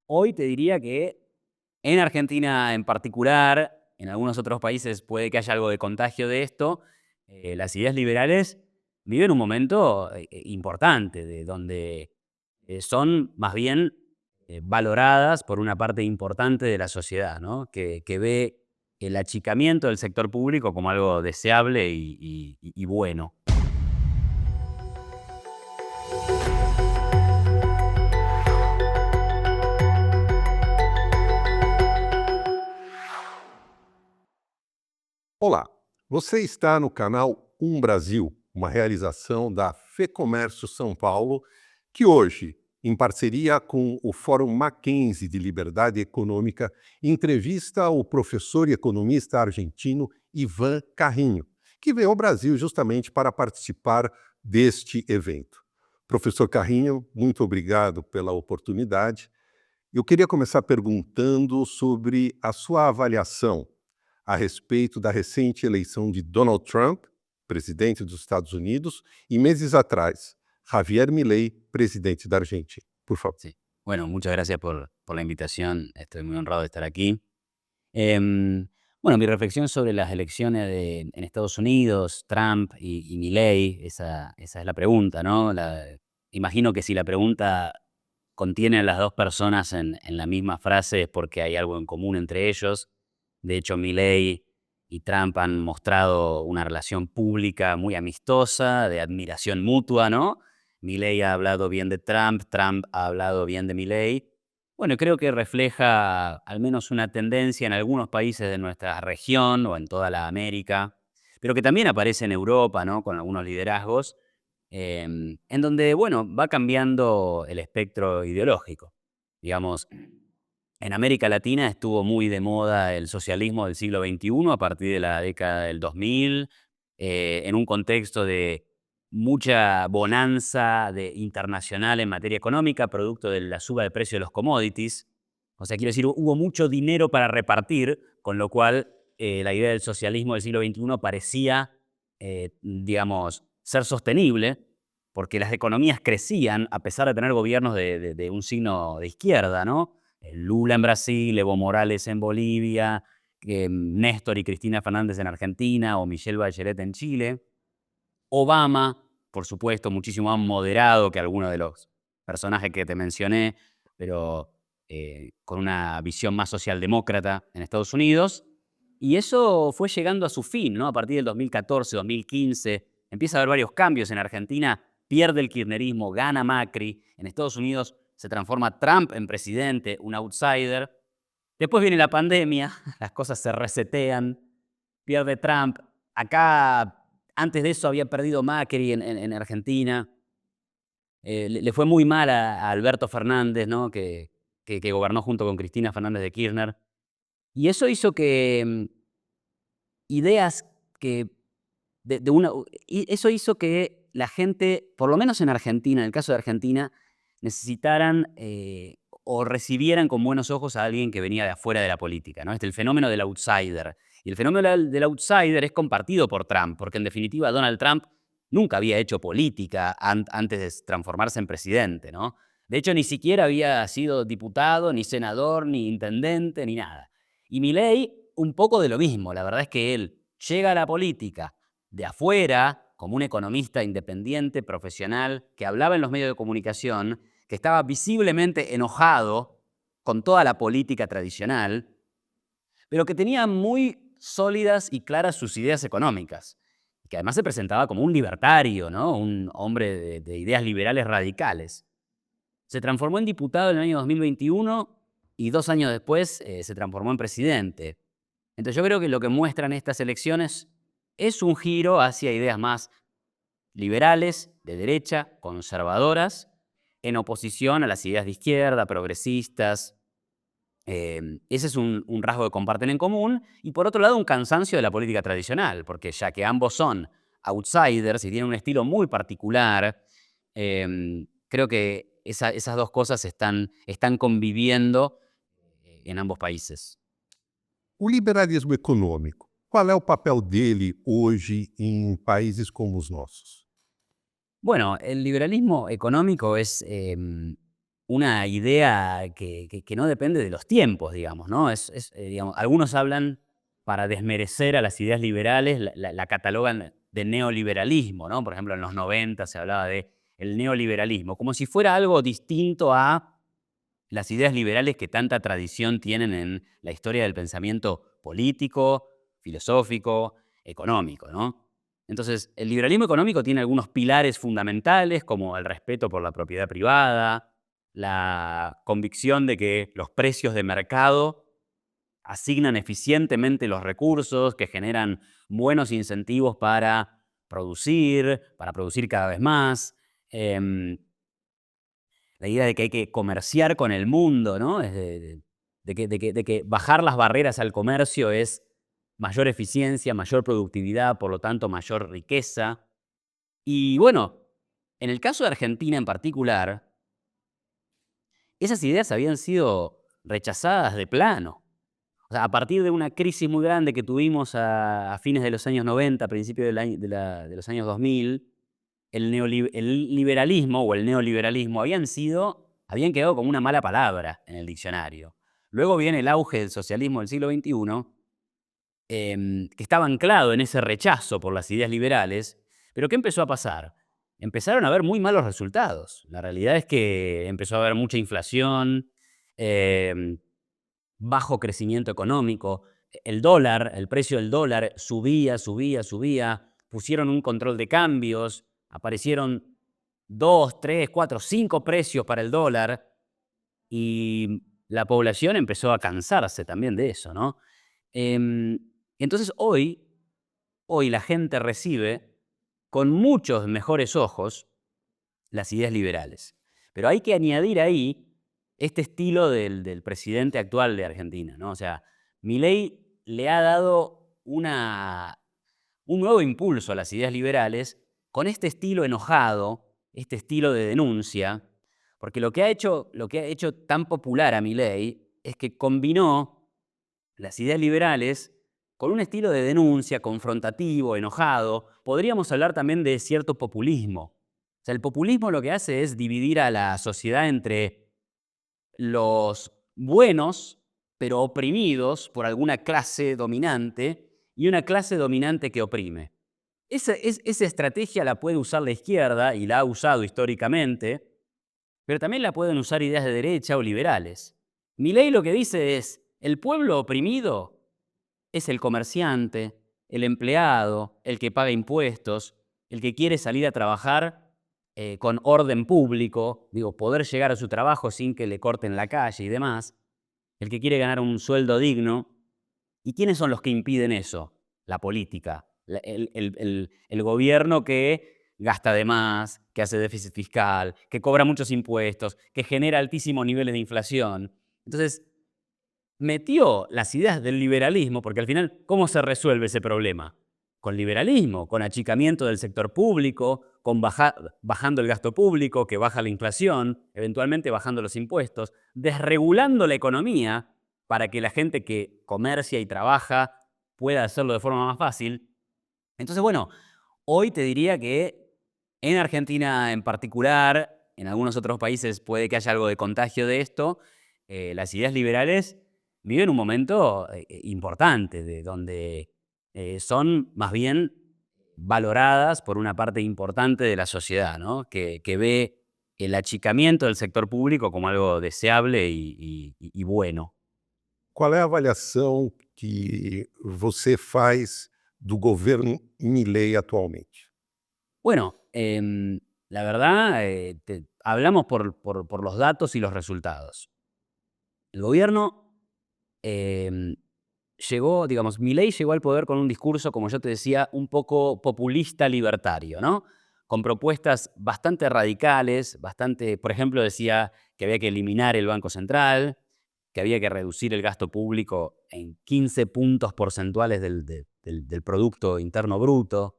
Hoy te diría que en Argentina en particular, en algunos otros países puede que haya algo de contagio de esto, las ideas liberales viven un momento importante, de donde son más bien valoradas por una parte importante de la sociedad, ¿no? Que ve el achicamiento del sector público como algo deseable y bueno. Olá, você está no canal Brasil, uma realização da FEComércio São Paulo, que hoje, em parceria com o Fórum Mackenzie de Liberdade Econômica, entrevista o professor e economista argentino Ivan Carrinho, que veio ao Brasil justamente para participar deste evento. Professor Carrinho, muito obrigado pela oportunidade. Eu queria começar perguntando sobre a sua avaliação a respeito da recente eleição de Donald Trump, presidente dos Estados Unidos, e meses atrás, Javier Milei, presidente da Argentina. Por favor. Sí. Bueno, muchas gracias por la invitación. Estoy muy honrado de estar aquí. Em, bueno, mi reflexión sobre las elecciones en Estados Unidos, Trump y Milley, esa es la pregunta, ¿no? Imagino que si la pregunta contiene a las dos personas en la misma frase es porque hay algo en común entre ellos. De hecho, Milley y Trump han mostrado una relación pública muy amistosa, de admiración mutua, ¿no? Milley ha hablado bien de Trump, Trump ha hablado bien de Milley. Bueno, creo que refleja al menos una tendencia en algunos países de nuestra región o en toda la América, pero que también aparece en Europa, ¿no? Con algunos liderazgos, en donde, bueno, va cambiando el espectro ideológico. Digamos, en América Latina estuvo muy de moda el socialismo del siglo XXI a partir de la década del 2000, en un contexto de mucha bonanza internacional en materia económica, producto de la suba de precio de los commodities. O sea, quiero decir, hubo mucho dinero para repartir, con lo cual la idea del socialismo del siglo XXI parecía, digamos, ser sostenible, porque las economías crecían a pesar de tener gobiernos de un signo de izquierda, ¿no? Lula en Brasil, Evo Morales en Bolivia, Néstor y Cristina Fernández en Argentina o Michelle Bachelet en Chile. Obama, por supuesto, muchísimo más moderado que algunos de los personajes que te mencioné, pero con una visión más socialdemócrata en Estados Unidos. Y eso fue llegando a su fin, ¿no? A partir del 2014, 2015, empieza a haber varios cambios en Argentina, pierde el kirchnerismo, gana Macri, en Estados Unidos se transforma Trump en presidente, un outsider. Después viene la pandemia, las cosas se resetean, pierde Trump. Acá, antes de eso, había perdido Macri en Argentina. Le fue muy mal a Alberto Fernández, ¿no? Que gobernó junto con Cristina Fernández de Kirchner. Y eso hizo que ideas que eso hizo que la gente, por lo menos en Argentina, en el caso de Argentina, necesitaran o recibieran con buenos ojos a alguien que venía de afuera de la política, ¿no? El fenómeno del outsider. Y el fenómeno del outsider es compartido por Trump, porque en definitiva Donald Trump nunca había hecho política antes de transformarse en presidente, ¿no? De hecho, ni siquiera había sido diputado, ni senador, ni intendente, ni nada. Y Milei, un poco de lo mismo. La verdad es que él llega a la política de afuera, como un economista independiente, profesional, que hablaba en los medios de comunicación, que estaba visiblemente enojado con toda la política tradicional, pero que tenía muy sólidas y claras sus ideas económicas, y que además se presentaba como un libertario, ¿no? Un hombre de ideas liberales radicales. Se transformó en diputado en el año 2021 y 2 años después se transformó en presidente. Entonces yo creo que lo que muestran estas elecciones es un giro hacia ideas más liberales, de derecha, conservadoras, en oposición a las ideas de izquierda, progresistas. Ese es un rasgo que comparten en común. Y por otro lado, un cansancio de la política tradicional, porque ya que ambos son outsiders y tienen un estilo muy particular, creo que esas dos cosas están conviviendo en ambos países. O liberalismo econômico, qual é o papel dele hoje em países como os nossos? Bueno, el liberalismo económico es una idea que no depende de los tiempos, digamos, ¿no? Digamos, algunos hablan, para desmerecer a las ideas liberales, la catalogan de neoliberalismo, ¿no? Por ejemplo, en los 90 se hablaba de el neoliberalismo, como si fuera algo distinto a las ideas liberales que tanta tradición tienen en la historia del pensamiento político, filosófico, económico, ¿no? Entonces, el liberalismo económico tiene algunos pilares fundamentales, como el respeto por la propiedad privada, la convicción de que los precios de mercado asignan eficientemente los recursos, que generan buenos incentivos para producir cada vez más. Em, la idea de que hay que comerciar con el mundo, ¿no? Es de que bajar las barreras al comercio es mayor eficiencia, mayor productividad, por lo tanto mayor riqueza. Y bueno, en el caso de Argentina en particular, esas ideas habían sido rechazadas de plano. O sea, a partir de una crisis muy grande que tuvimos a fines de los años 90, a principios de los años 2000, el liberalismo o el neoliberalismo habían quedado como una mala palabra en el diccionario. Luego viene el auge del socialismo del siglo XXI, que estaba anclado en ese rechazo por las ideas liberales, pero ¿qué empezó a pasar? Empezaron a haber muy malos resultados. La realidad es que empezó a haber mucha inflación, em, bajo crecimiento económico, el dólar, el precio del dólar subía, subía, subía, pusieron un control de cambios, aparecieron 2, 3, 4, 5 precios para el dólar y la población empezó a cansarse también de eso, ¿no? Em, entonces hoy la gente recibe con muchos mejores ojos las ideas liberales. Pero hay que añadir ahí este estilo del presidente actual de Argentina, ¿no? O sea, Milei le ha dado un nuevo impulso a las ideas liberales con este estilo enojado, este estilo de denuncia, porque lo que ha hecho tan popular a Milei es que combinó las ideas liberales con un estilo de denuncia confrontativo, enojado. Podríamos hablar también de cierto populismo. O sea, el populismo lo que hace es dividir a la sociedad entre los buenos, pero oprimidos por alguna clase dominante, y una clase dominante que oprime. Esa estrategia la puede usar la izquierda, y la ha usado históricamente, pero también la pueden usar ideas de derecha o liberales. Milei lo que dice es, el pueblo oprimido es el comerciante, el empleado, el que paga impuestos, el que quiere salir a trabajar con orden público, digo, poder llegar a su trabajo sin que le corten la calle y demás, el que quiere ganar un sueldo digno. ¿Y quiénes son los que impiden eso? La política, el gobierno que gasta de más, que hace déficit fiscal, que cobra muchos impuestos, que genera altísimos niveles de inflación. Entonces, metió las ideas del liberalismo, porque al final, ¿cómo se resuelve ese problema? Con liberalismo, con achicamiento del sector público, con bajando el gasto público, que baja la inflación, eventualmente bajando los impuestos, desregulando la economía para que la gente que comercia y trabaja pueda hacerlo de forma más fácil. Entonces, bueno, hoy te diría que en Argentina en particular, en algunos otros países puede que haya algo de contagio de esto, las ideas liberales viven un momento importante, de donde son más bien valoradas por una parte importante de la sociedad, ¿no? Que ve el achicamiento del sector público como algo deseable y bueno. Qual é a avaliação que você faz do governo Milei atualmente? Bueno, la verdad, hablamos por los datos y los resultados. El gobierno digamos, Milei llegó al poder con un discurso, como yo te decía, un poco populista libertario, ¿no? Con propuestas bastante radicales, por ejemplo, decía que había que eliminar el Banco Central, que había que reducir el gasto público en 15 puntos porcentuales del Producto Interno Bruto.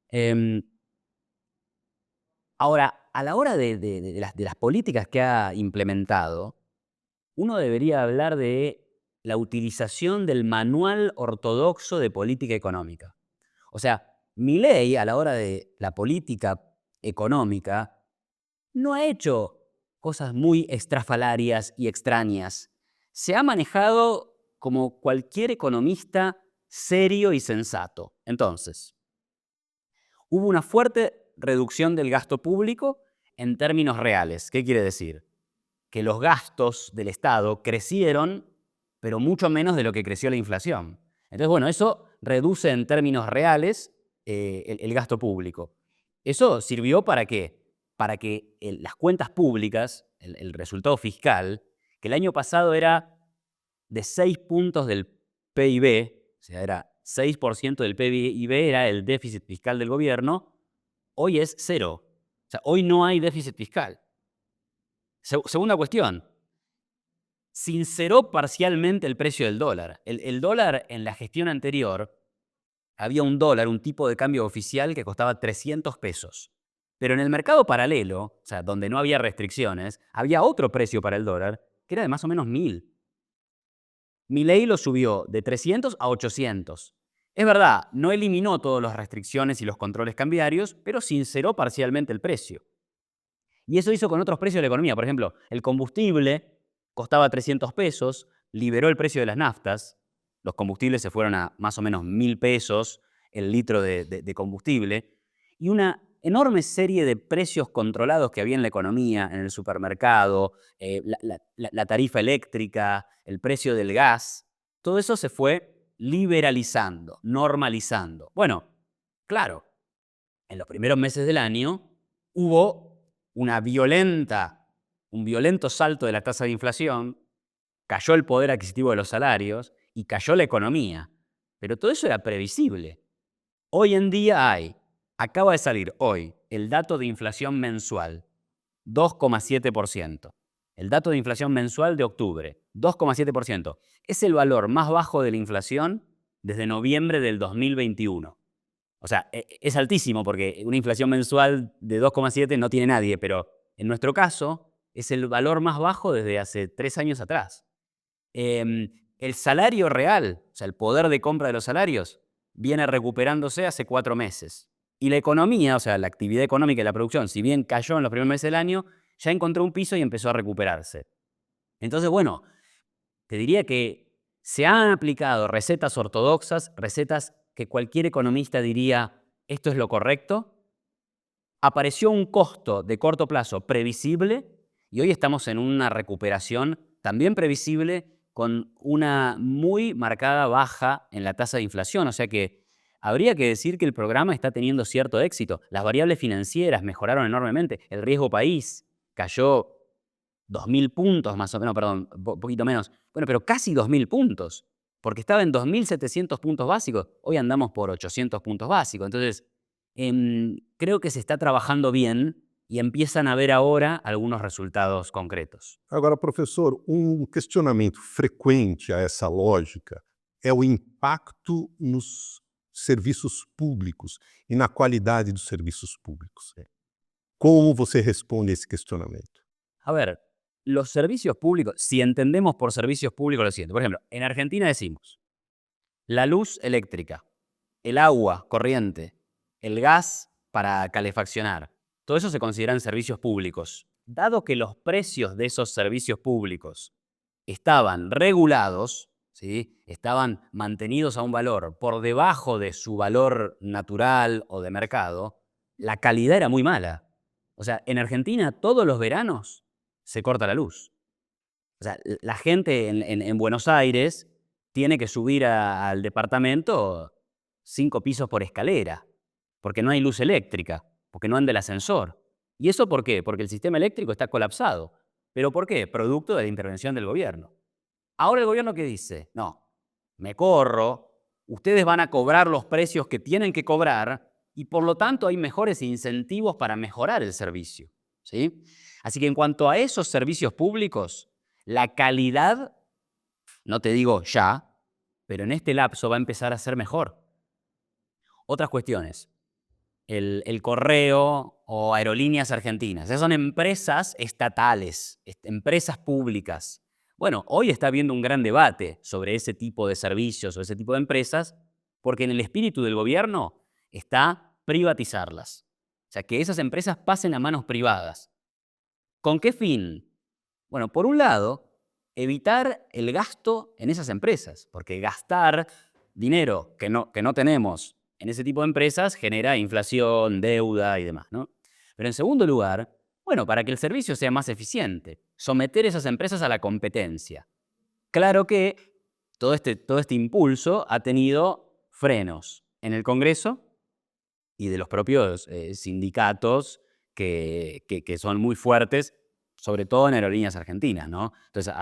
Em, Ahora, a la hora de las políticas que ha implementado, uno debería hablar de la utilización del manual ortodoxo de política económica. O sea, Milei, a la hora de la política económica, no ha hecho cosas muy estrafalarias y extrañas. Se ha manejado como cualquier economista serio y sensato. Entonces, hubo una fuerte reducción del gasto público en términos reales. ¿Qué quiere decir? Que los gastos del Estado crecieron, pero mucho menos de lo que creció la inflación. Entonces, bueno, eso reduce en términos reales el gasto público. ¿Eso sirvió para qué? Para que las cuentas públicas, el resultado fiscal, que el año pasado era de 6 puntos del PIB, o sea, era 6% del PIB, era el déficit fiscal del gobierno, hoy es cero. O sea, hoy no hay déficit fiscal. Segunda cuestión, sinceró parcialmente el precio del dólar. El dólar en la gestión anterior, había un dólar, un tipo de cambio oficial que costaba 300 pesos. Pero en el mercado paralelo, o sea, donde no había restricciones, había otro precio para el dólar que era de más o menos 1000. Milei lo subió de 300 a 800. Es verdad, no eliminó todas las restricciones y los controles cambiarios, pero sinceró parcialmente el precio. Y eso hizo con otros precios de la economía. Por ejemplo, el combustible costaba 300 pesos, liberó el precio de las naftas, los combustibles se fueron a más o menos 1000 pesos el litro de combustible, y una enorme serie de precios controlados que había en la economía, en el supermercado, la tarifa eléctrica, el precio del gas, todo eso se fue liberalizando, normalizando. Bueno, claro, en los primeros meses del año hubo un violento salto de la tasa de inflación, cayó el poder adquisitivo de los salarios y cayó la economía. Pero todo eso era previsible. Hoy en día acaba de salir hoy el dato de inflación mensual, 2,7%. El dato de inflación mensual de octubre, 2,7%. Es el valor más bajo de la inflación desde noviembre del 2021. O sea, es altísimo porque una inflación mensual de 2,7 no tiene nadie, pero en nuestro caso es el valor más bajo desde hace 3 años atrás. El salario real, o sea, el poder de compra de los salarios, viene recuperándose hace 4 meses. Y la economía, o sea, la actividad económica y la producción, si bien cayó en los primeros meses del año, ya encontró un piso y empezó a recuperarse. Entonces, bueno, te diría que se han aplicado recetas ortodoxas, recetas que cualquier economista diría, esto es lo correcto. Apareció un costo de corto plazo previsible y hoy estamos en una recuperación también previsible con una muy marcada baja en la tasa de inflación. O sea que habría que decir que el programa está teniendo cierto éxito. Las variables financieras mejoraron enormemente. El riesgo país cayó 2000 puntos más o menos, perdón, un poquito menos. Bueno, pero casi 2000 puntos, porque estaba en 2700 puntos básicos. Hoy andamos por 800 puntos básicos. Entonces, creo que se está trabajando bien y empiezan a ver ahora algunos resultados concretos. Agora, professor, questionamento frequente a essa lógica é o impacto nos serviços públicos e na qualidade dos serviços públicos. Como você responde a esse questionamento? A ver, los servicios públicos, si entendemos por servicios públicos lo siguiente. Por ejemplo, en Argentina decimos la luz eléctrica, el agua corriente, el gas para calefaccionar. Todo eso se consideran servicios públicos. Dado que los precios de esos servicios públicos estaban regulados, ¿sí? Estaban mantenidos a un valor por debajo de su valor natural o de mercado, la calidad era muy mala. O sea, en Argentina todos los veranos se corta la luz. O sea, la gente en Buenos Aires tiene que subir al departamento 5 pisos por escalera, porque no hay luz eléctrica, porque no anda el ascensor. ¿Y eso por qué? Porque el sistema eléctrico está colapsado. ¿Pero por qué? Producto de la intervención del gobierno. Ahora el gobierno, ¿qué dice? No, me corro, ustedes van a cobrar los precios que tienen que cobrar y por lo tanto hay mejores incentivos para mejorar el servicio, ¿sí? Así que en cuanto a esos servicios públicos, la calidad, no te digo ya, pero en este lapso va a empezar a ser mejor. Otras cuestiones, el correo o aerolíneas argentinas, esas son empresas estatales, empresas públicas. Bueno, hoy está habiendo un gran debate sobre ese tipo de servicios o ese tipo de empresas, porque en el espíritu del gobierno está privatizarlas. O sea, que esas empresas pasen a manos privadas. ¿Con qué fin? Bueno, por un lado, evitar el gasto en esas empresas, porque gastar dinero que no tenemos en ese tipo de empresas genera inflación, deuda y demás, ¿no? Pero en segundo lugar, bueno, para que el servicio sea más eficiente, someter esas empresas a la competencia. Claro que todo este impulso ha tenido frenos en el Congreso y de los propios sindicatos que son muy fuertes, sobre todo en aerolíneas argentinas, ¿no? Entonces,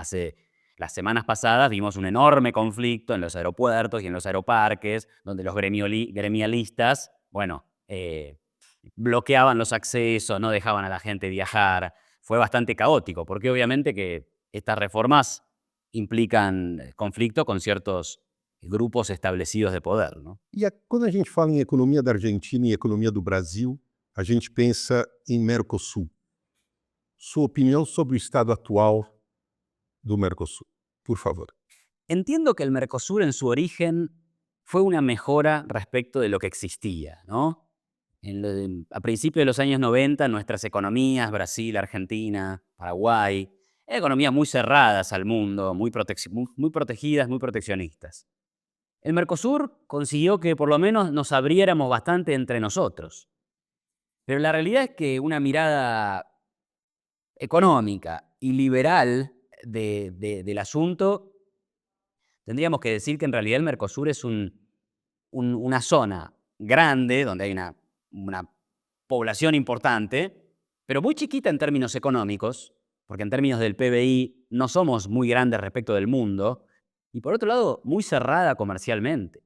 las semanas pasadas vimos un enorme conflicto en los aeropuertos y en los aeroparques, donde los gremialistas, bueno, bloqueaban los accesos, no dejaban a la gente viajar. Fue bastante caótico, porque obviamente que estas reformas implican conflicto con ciertos grupos establecidos de poder, ¿no? Quando a gente fala em economia da Argentina e economia do Brasil, a gente pensa em Mercosul. Sua opinião sobre o estado atual do Mercosul, por favor. Entiendo que el Mercosur en su origen fue una mejora respecto de lo que existía, ¿no? A principios de los años 90, nuestras economías, Brasil, Argentina, Paraguay, eran economías muy cerradas al mundo, muy protegidas, muy proteccionistas. El Mercosur consiguió que por lo menos nos abriéramos bastante entre nosotros. Pero la realidad es que una mirada económica y liberal del asunto, tendríamos que decir que en realidad el Mercosur es una zona grande, donde hay una población importante, pero muy chiquita en términos económicos, porque en términos del PBI no somos muy grandes respecto del mundo, y por otro lado, muy cerrada comercialmente.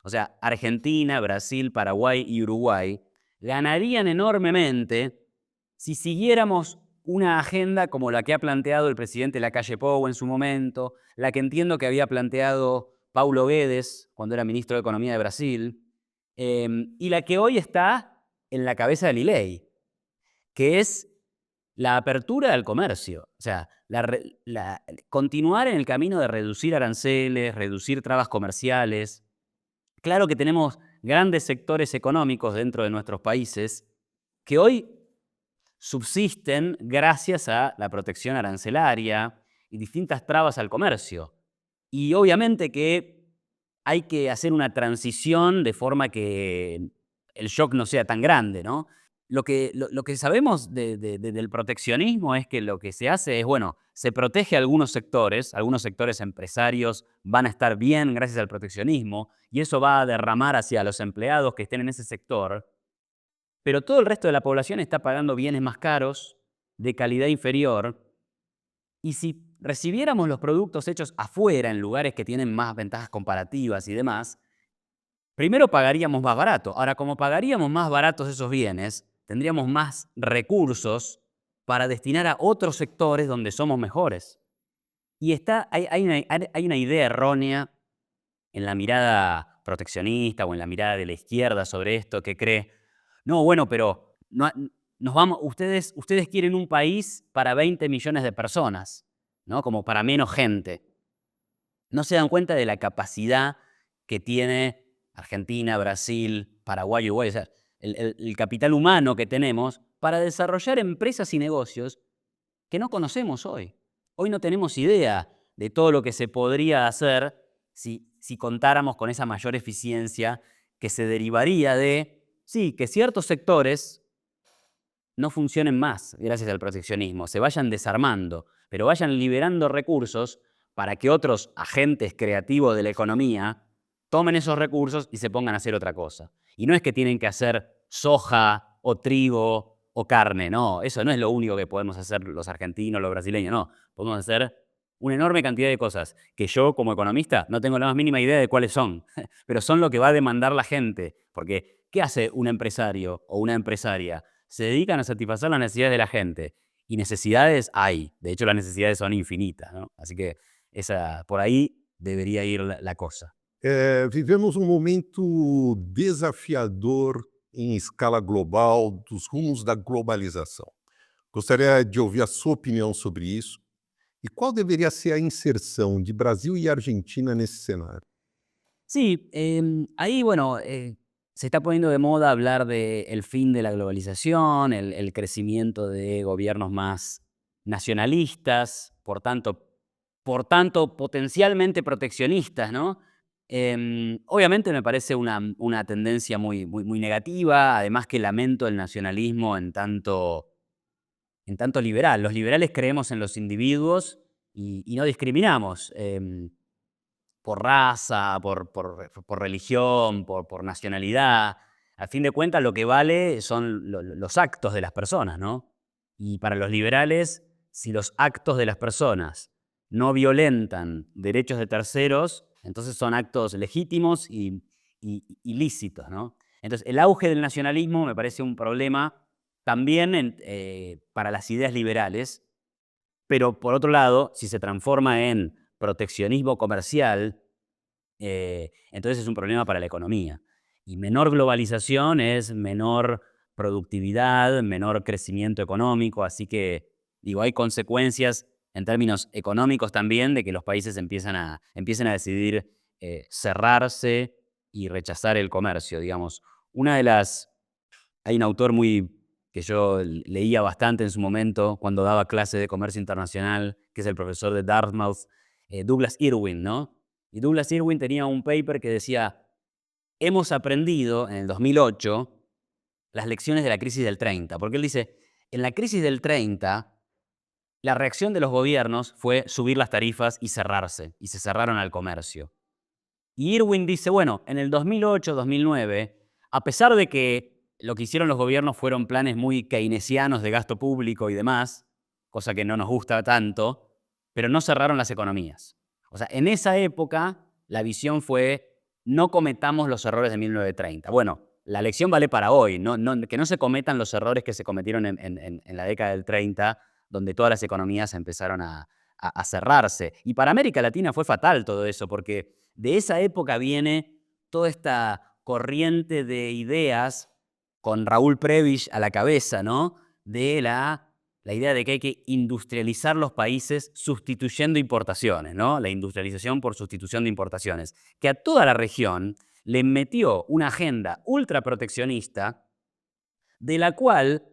O sea, Argentina, Brasil, Paraguay y Uruguay ganarían enormemente si siguiéramos una agenda como la que ha planteado el presidente Lacalle Pou en su momento, la que entiendo que había planteado Paulo Guedes cuando era ministro de Economía de Brasil, y la que hoy está en la cabeza de Milei, que es la apertura del comercio. O sea, continuar en el camino de reducir aranceles, reducir trabas comerciales. Claro que tenemos grandes sectores económicos dentro de nuestros países que hoy subsisten gracias a la protección arancelaria y distintas trabas al comercio. Y obviamente que hay que hacer una transición de forma que el shock no sea tan grande, ¿no? Lo que sabemos del proteccionismo es que lo que se hace es, bueno, se protege a algunos sectores empresarios van a estar bien gracias al proteccionismo, y eso va a derramar hacia los empleados que estén en ese sector, pero todo el resto de la población está pagando bienes más caros, de calidad inferior, y si recibiéramos los productos hechos afuera, en lugares que tienen más ventajas comparativas y demás, primero pagaríamos más barato. Ahora, como pagaríamos más baratos esos bienes, tendríamos más recursos para destinar a otros sectores donde somos mejores. Y hay una idea errónea en la mirada proteccionista o en la mirada de la izquierda sobre esto que cree, no, bueno, pero ustedes quieren un país para 20 millones de personas, ¿no? Como para menos gente. No se dan cuenta de la capacidad que tiene Argentina, Brasil, Paraguay, Uruguay, o sea, el capital humano que tenemos para desarrollar empresas y negocios que no conocemos hoy. Hoy no tenemos idea de todo lo que se podría hacer si contáramos con esa mayor eficiencia que se derivaría de, sí, que ciertos sectores no funcionen más gracias al proteccionismo, se vayan desarmando, pero vayan liberando recursos para que otros agentes creativos de la economía tomen esos recursos y se pongan a hacer otra cosa. Y no es que tienen que hacer soja o trigo o carne, no, eso no es lo único que podemos hacer los argentinos, los brasileños, no. Podemos hacer una enorme cantidad de cosas que yo como economista no tengo la más mínima idea de cuáles son, pero son lo que va a demandar la gente. Porque, ¿qué hace un empresario o una empresaria? Se dedican a satisfacer las necesidades de la gente. Y necesidades hay. De hecho, las necesidades son infinitas, ¿no? Así que por ahí debería ir la cosa. Vivemos um momento desafiador em escala global dos rumos da globalização. Gostaria de ouvir a sua opinião sobre isso e qual deveria ser a inserção de Brasil e Argentina nesse cenário. Sí, ahí, bueno, se está poniendo de moda hablar del fin de la globalización, el crecimiento de gobiernos más nacionalistas, por tanto potencialmente proteccionistas, ¿no? Obviamente me parece una tendencia muy negativa, además que lamento el nacionalismo en tanto liberal. Los liberales creemos en los individuos y no discriminamos por raza, por religión, por nacionalidad. A fin de cuentas, lo que vale son los actos de las personas, ¿no? Y para los liberales, si los actos de las personas no violentan derechos de terceros, entonces son actos legítimos y lícitos, ¿no? Entonces, el auge del nacionalismo me parece un problema también para las ideas liberales, pero por otro lado, si se transforma en proteccionismo comercial, entonces es un problema para la economía. Y menor globalización es menor productividad, menor crecimiento económico, así que, digo, hay consecuencias en términos económicos también de que los países empiecen a decidir cerrarse y rechazar el comercio, digamos. Una de las Hay un autor que yo leía bastante en su momento cuando daba clases de comercio internacional, que es el profesor de Dartmouth, Douglas Irwin, ¿no? Y Douglas Irwin tenía un paper que decía, hemos aprendido en el 2008 las lecciones de la crisis del 30, porque él dice, en la crisis del 30, la reacción de los gobiernos fue subir las tarifas y cerrarse, y se cerraron al comercio. Y Irwin dice, bueno, en el 2008, 2009, a pesar de que lo que hicieron los gobiernos fueron planes muy keynesianos de gasto público y demás, cosa que no nos gusta tanto, pero no cerraron las economías. O sea, en esa época la visión fue, no cometamos los errores de 1930. Bueno, la lección vale para hoy, que no se cometan los errores que se cometieron en la década del 30, donde todas las economías empezaron a cerrarse. Y para América Latina fue fatal todo eso, porque de esa época viene toda esta corriente de ideas con Raúl Prebisch a la cabeza, ¿no? De la idea de que hay que industrializar los países sustituyendo importaciones, ¿no? La industrialización por sustitución de importaciones, que a toda la región le metió una agenda ultraproteccionista de la cual,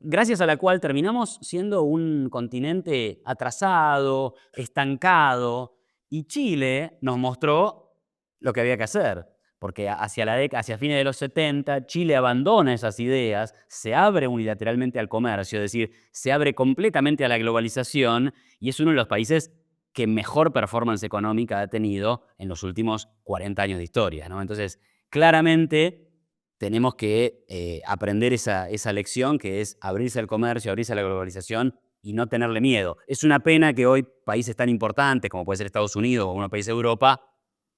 gracias a la cual terminamos siendo un continente atrasado, estancado, y Chile nos mostró lo que había que hacer, porque hacia fines de los 70, Chile abandona esas ideas, se abre unilateralmente al comercio, es decir, se abre completamente a la globalización, y es uno de los países que mejor performance económica ha tenido en los últimos 40 años de historia, ¿no? Entonces, claramente tenemos que aprender esa lección, que es abrirse al comercio, abrirse a la globalización y no tenerle miedo. Es una pena que hoy países tan importantes como puede ser Estados Unidos o algunos países de Europa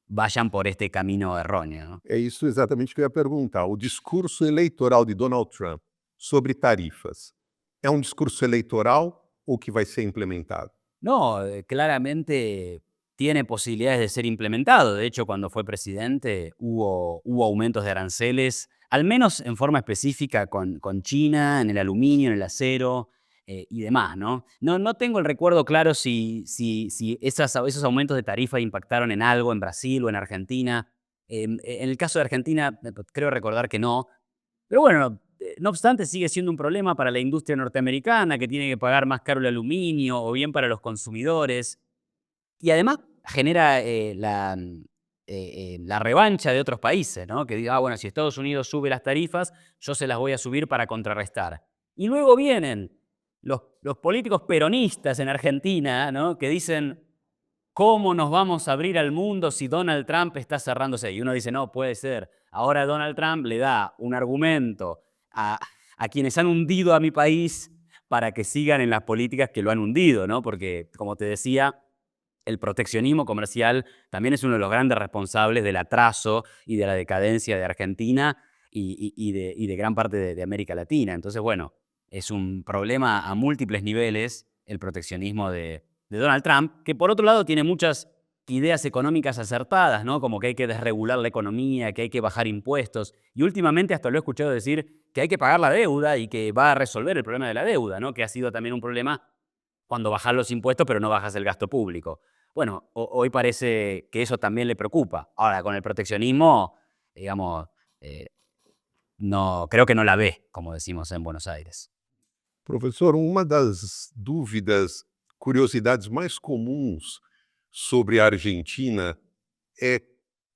vayan por este camino erróneo, ¿no? É isso exatamente que eu ia perguntar. O discurso eleitoral de Donald Trump sobre tarifas é um discurso eleitoral ou que vai ser implementado? No, claramente tiene posibilidades de ser implementado. De hecho, cuando fue presidente hubo aumentos de aranceles, al menos en forma específica con China, en el aluminio, en el acero y demás, ¿no? No tengo el recuerdo claro si esos aumentos de tarifa impactaron en algo en Brasil o en Argentina. En el caso de Argentina, creo recordar que no. Pero bueno, no obstante, sigue siendo un problema para la industria norteamericana, que tiene que pagar más caro el aluminio, o bien para los consumidores. Y además genera la revancha de otros países, ¿no? Que diga, bueno, si Estados Unidos sube las tarifas, yo se las voy a subir para contrarrestar. Y luego vienen los políticos peronistas en Argentina, ¿no? Que dicen, ¿cómo nos vamos a abrir al mundo si Donald Trump está cerrándose? Y uno dice, no, puede ser. Ahora Donald Trump le da un argumento a quienes han hundido a mi país para que sigan en las políticas que lo han hundido, ¿no? Porque, como te decía, el proteccionismo comercial también es uno de los grandes responsables del atraso y de la decadencia de Argentina y de gran parte de América Latina. Entonces, bueno, es un problema a múltiples niveles el proteccionismo de Donald Trump, que por otro lado tiene muchas ideas económicas acertadas, ¿no? Como que hay que desregular la economía, que hay que bajar impuestos. Y últimamente hasta lo he escuchado decir que hay que pagar la deuda y que va a resolver el problema de la deuda, ¿no? Que ha sido también un problema cuando bajas los impuestos pero no bajas el gasto público. Bueno, hoy parece que eso también le preocupa. Ahora, con el proteccionismo, digamos, no, creo que no la ve, como decimos en Buenos Aires. Professor, uma das dúvidas, curiosidades mais comuns sobre a Argentina é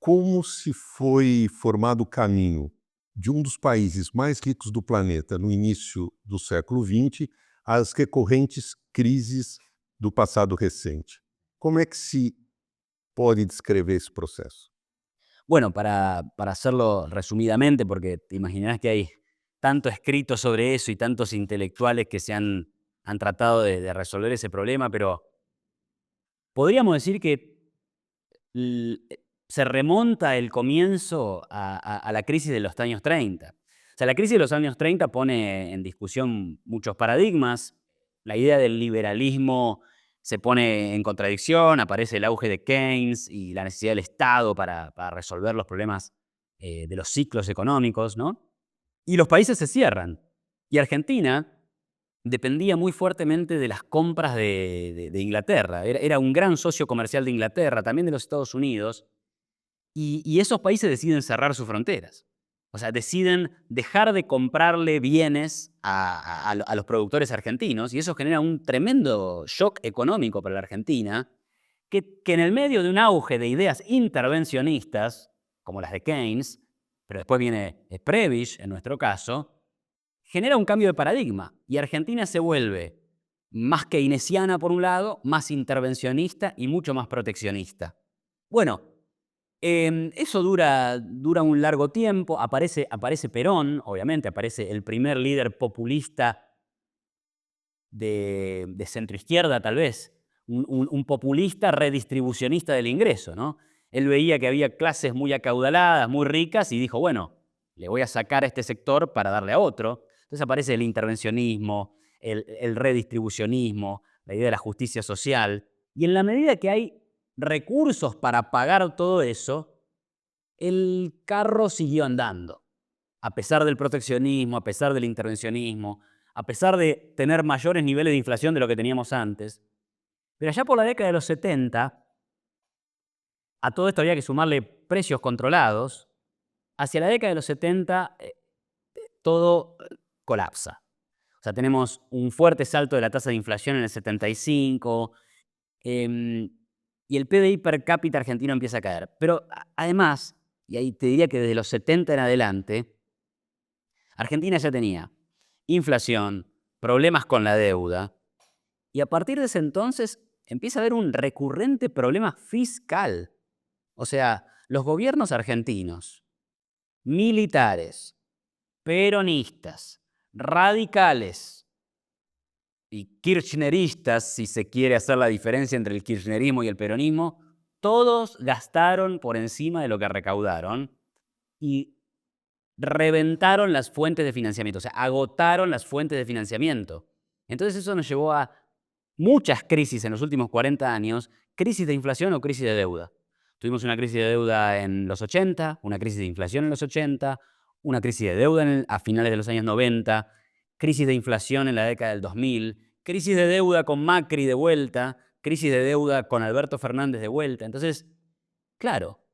como se foi formado o caminho de um dos países mais ricos do planeta no início do século XX às recorrentes crises do passado recente. Como é que se pode descrever esse processo? Bueno, para hacerlo resumidamente, porque te imaginarás que hay tanto escrito sobre eso y tantos intelectuales que han tratado de resolver ese problema, pero podríamos decir que se remonta el comienzo a la crisis de los años 30. O sea, la crisis de los años 30 pone en discusión muchos paradigmas. La idea del liberalismo se pone en contradicción, aparece el auge de Keynes y la necesidad del Estado para resolver los problemas de los ciclos económicos, ¿no? Y los países se cierran. Y Argentina dependía muy fuertemente de las compras de Inglaterra. Era un gran socio comercial de Inglaterra, también de los Estados Unidos, y esos países deciden cerrar sus fronteras. O sea, deciden dejar de comprarle bienes a los productores argentinos, y eso genera un tremendo shock económico para la Argentina, que en el medio de un auge de ideas intervencionistas, como las de Keynes, pero después viene Prebisch, en nuestro caso, genera un cambio de paradigma y Argentina se vuelve más keynesiana por un lado, más intervencionista y mucho más proteccionista. Bueno, eso dura un largo tiempo, aparece Perón, obviamente, aparece el primer líder populista de centroizquierda tal vez, un populista redistribucionista del ingreso, ¿no? Él veía que había clases muy acaudaladas, muy ricas, y dijo, bueno, le voy a sacar a este sector para darle a otro. Entonces aparece el intervencionismo, el redistribucionismo, la idea de la justicia social, y en la medida que hay recursos para pagar todo eso, el carro siguió andando, a pesar del proteccionismo, a pesar del intervencionismo, a pesar de tener mayores niveles de inflación de lo que teníamos antes. Pero allá por la década de los 70, a todo esto había que sumarle precios controlados. Hacia la década de los 70, todo colapsa. O sea, tenemos un fuerte salto de la tasa de inflación en el 75, y el PBI per cápita argentino empieza a caer. Pero además, y ahí te diría que desde los 70 en adelante, Argentina ya tenía inflación, problemas con la deuda, y a partir de ese entonces empieza a haber un recurrente problema fiscal. O sea, los gobiernos argentinos, militares, peronistas, radicales y kirchneristas, si se quiere hacer la diferencia entre el kirchnerismo y el peronismo, todos gastaron por encima de lo que recaudaron y reventaron las fuentes de financiamiento, o sea, agotaron las fuentes de financiamiento. Entonces eso nos llevó a muchas crisis en los últimos 40 años, crisis de inflación o crisis de deuda. Tuvimos una crisis de deuda en los 80, una crisis de inflación en los 80, una crisis de deuda a finales de los años 90, crisis de inflación en la década del 2000, crisis de deuda con Macri de vuelta, crisis de deuda con Alberto Fernández de vuelta. Entonces, claro,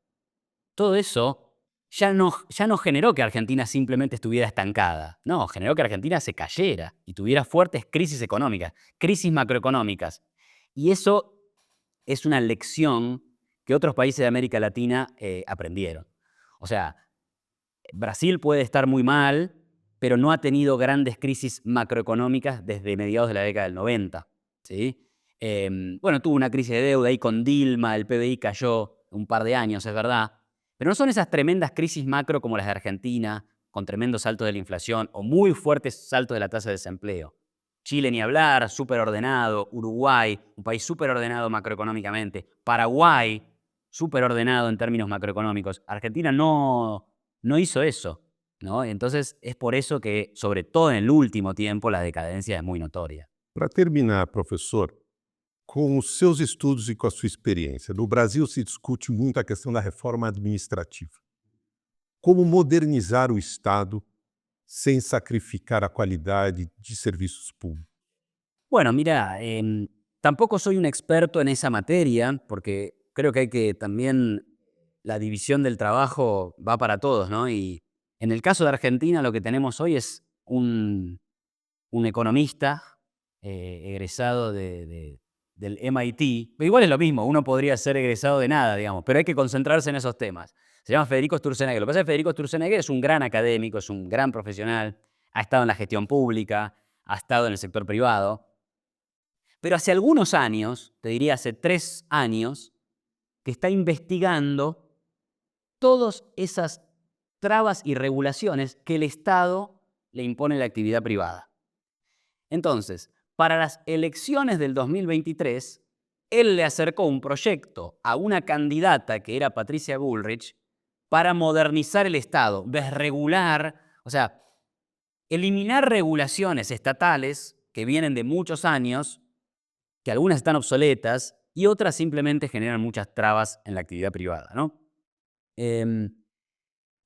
todo eso ya no generó que Argentina simplemente estuviera estancada. No, generó que Argentina se cayera y tuviera fuertes crisis económicas, crisis macroeconómicas. Y eso es una lección que otros países de América Latina aprendieron. O sea, Brasil puede estar muy mal, pero no ha tenido grandes crisis macroeconómicas desde mediados de la década del 90. ¿Sí? Bueno, tuvo una crisis de deuda ahí con Dilma, el PBI cayó un par de años, es verdad, pero no son esas tremendas crisis macro como las de Argentina, con tremendos saltos de la inflación o muy fuertes saltos de la tasa de desempleo. Chile ni hablar, súper ordenado. Uruguay, un país súper ordenado macroeconómicamente. Paraguay, súper ordenado en términos macroeconómicos. Argentina no hizo eso, ¿no? Entonces es por eso que, sobre todo en el último tiempo, la decadencia es muy notoria. Para terminar, professor, com os seus estudos e com a sua experiência, no Brasil se discute muito a questão da reforma administrativa. Como modernizar o Estado sem sacrificar a qualidade de serviços públicos? Bueno, mira, tampoco soy un experto en esa materia, porque creo que hay que también, la división del trabajo va para todos, ¿no? Y en el caso de Argentina lo que tenemos hoy es un economista egresado del MIT, pero igual es lo mismo, uno podría ser egresado de nada, digamos, pero hay que concentrarse en esos temas. Se llama Federico Sturzenegger. Lo que pasa es que Federico Sturzenegger es un gran académico, es un gran profesional, ha estado en la gestión pública, ha estado en el sector privado, pero hace algunos años, te diría hace 3 años, que está investigando todas esas trabas y regulaciones que el Estado le impone a la actividad privada. Entonces, para las elecciones del 2023, él le acercó un proyecto a una candidata que era Patricia Bullrich para modernizar el Estado, desregular, o sea, eliminar regulaciones estatales que vienen de muchos años, que algunas están obsoletas y otras simplemente generan muchas trabas en la actividad privada, ¿no?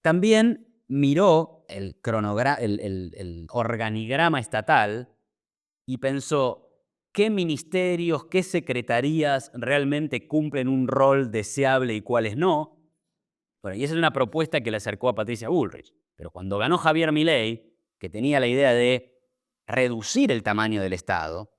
También miró el organigrama estatal y pensó qué ministerios, qué secretarías realmente cumplen un rol deseable y cuáles no. Bueno, y esa es una propuesta que le acercó a Patricia Bullrich. Pero cuando ganó Javier Milei, que tenía la idea de reducir el tamaño del Estado,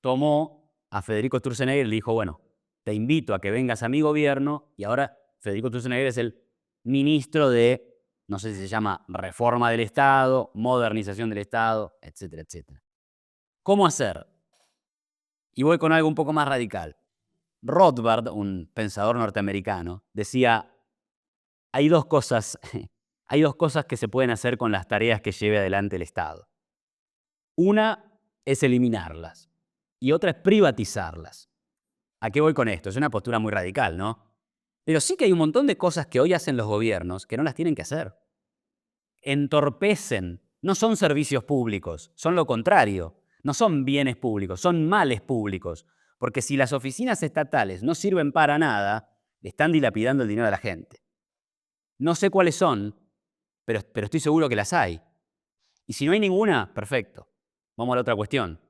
tomó a Federico Sturzenegger y le dijo, bueno, te invito a que vengas a mi gobierno, y ahora Federico Sturzenegger es el ministro de, no sé si se llama reforma del Estado, modernización del Estado, etcétera, etcétera. ¿Cómo hacer? Y voy con algo un poco más radical. Rothbard, un pensador norteamericano, decía, hay dos cosas que se pueden hacer con las tareas que lleve adelante el Estado. Una es eliminarlas y otra es privatizarlas. ¿A qué voy con esto? Es una postura muy radical, ¿no? Pero sí que hay un montón de cosas que hoy hacen los gobiernos que no las tienen que hacer. Entorpecen, no son servicios públicos, son lo contrario. No son bienes públicos, son males públicos. Porque si las oficinas estatales no sirven para nada, le están dilapidando el dinero de la gente. No sé cuáles son, pero estoy seguro que las hay. Y si no hay ninguna, perfecto. Vamos a la otra cuestión.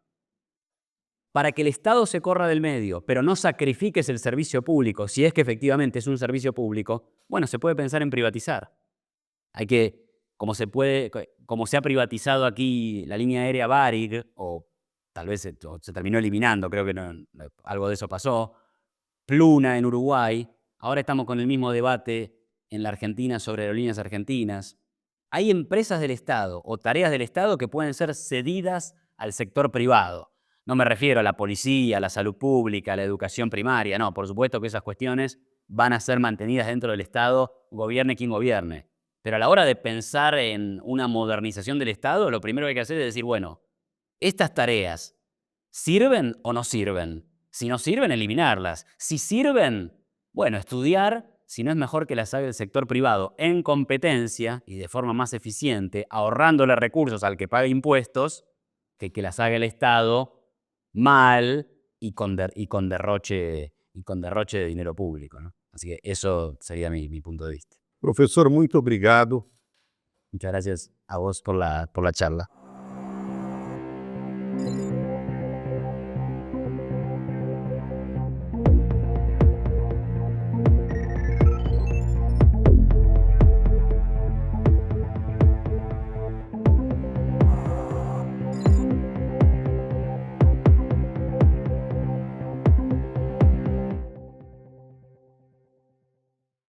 Para que el Estado se corra del medio, pero no sacrifiques el servicio público, si es que efectivamente es un servicio público, bueno, se puede pensar en privatizar. Hay que, como se ha privatizado aquí la línea aérea Varig, o tal vez se terminó eliminando, creo que algo de eso pasó, Pluna en Uruguay, ahora estamos con el mismo debate en la Argentina sobre aerolíneas argentinas. Hay empresas del Estado o tareas del Estado que pueden ser cedidas al sector privado. No me refiero a la policía, a la salud pública, a la educación primaria, no, por supuesto que esas cuestiones van a ser mantenidas dentro del Estado, gobierne quien gobierne. Pero a la hora de pensar en una modernización del Estado, lo primero que hay que hacer es decir, bueno, estas tareas, ¿sirven o no sirven? Si no sirven, eliminarlas. Si sirven, bueno, estudiar si no es mejor que las haga el sector privado en competencia y de forma más eficiente, ahorrándole recursos al que paga impuestos, que las haga el Estado mal y con derroche de dinero público, ¿no? Así que eso sería mi punto de vista. Professor, muito obrigado. Muchas gracias a vos por la charla.